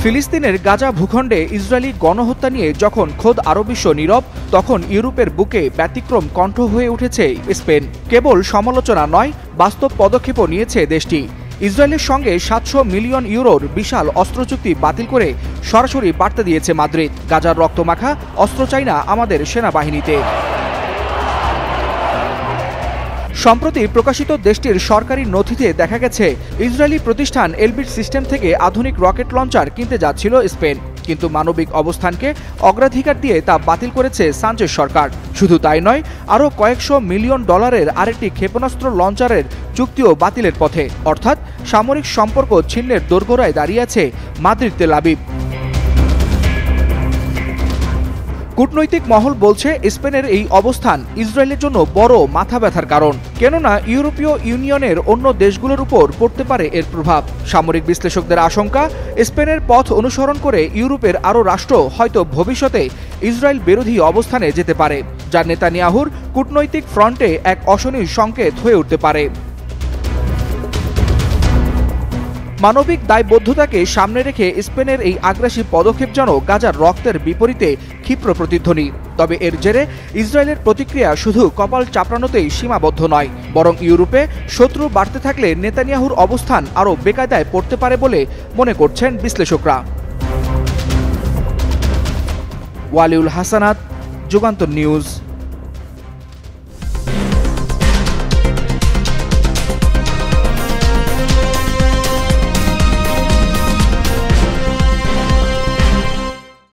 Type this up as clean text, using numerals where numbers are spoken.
ফিলিস্তিনের গাজা ভূখণ্ডে ইসরায়েলি গণহত্যা নিয়ে যখন খোদ আরব বিশ্ব নীরব, তখন ইউরোপের বুকে ব্যতিক্রম কণ্ঠ হয়ে উঠেছে স্পেন। কেবল সমালোচনা নয়, বাস্তব পদক্ষেপও নিয়েছে দেশটি। ইসরায়েলের সঙ্গে ৭০০ মিলিয়ন ইউরোর বিশাল অস্ত্রচুক্তি বাতিল করে সরাসরি বার্তা দিয়েছে মাদ্রিদ, গাজার রক্তমাখা অস্ত্র চাই না আমাদের সেনাবাহিনীতে। সম্প্রতি প্রকাশিত দেশটির সরকারি নথিতে দেখা গেছে, ইসরায়েলি প্রতিষ্ঠান এলবিট সিস্টেম থেকে আধুনিক রকেট লঞ্চার কিনতে যাচ্ছিল স্পেন, কিন্তু মানবিক অবস্থানকে অগ্রাধিকার দিয়ে তা বাতিল করেছে সানচেজ সরকার। শুধু তাই নয়, আরও কয়েকশো মিলিয়ন ডলারের আরেকটি ক্ষেপণাস্ত্র লঞ্চারের চুক্তিও বাতিলের পথে। অর্থাৎ সামরিক সম্পর্ক ছিন্নের দোরগোড়ায় দাঁড়িয়ে আছে মাদ্রিদ তেল আবিব। কূটনৈতিক মহল বলছে, স্পেনের এই অবস্থান ইসরায়েলের জন্য বড় মাথা ব্যথার কারণ, কেননা ইউরোপীয় ইউনিয়নের অন্য দেশগুলোর উপর পড়তে পারে এর প্রভাব। সামরিক বিশ্লেষকদের আশঙ্কা, স্পেনের পথ অনুসরণ করে ইউরোপের আরও রাষ্ট্র হয়তো ভবিষ্যতে ইসরায়েল বিরোধী অবস্থানে যেতে পারে, যা নেতানিয়াহুর কূটনৈতিক ফ্রন্টে এক অশনির সংকেত হয়ে উঠতে পারে। মানবিক দায়বদ্ধতাকে সামনে রেখে স্পেনের এই আগ্রাসী পদক্ষেপ যেন গাজার রক্তের বিপরীতে ক্ষিপ্র প্রতিধ্বনি। তবে এর জেরে ইসরায়েলের প্রতিক্রিয়া শুধু কপাল চাপড়ানোতেই সীমাবদ্ধ নয়, বরং ইউরোপে শত্রু বাড়তে থাকলে নেতানিয়াহুর অবস্থান আরও বেকায়দায় পড়তে পারে বলে মনে করছেন বিশ্লেষকরা। ওয়ালিউল হাসানাত, যুগান্তর নিউজ।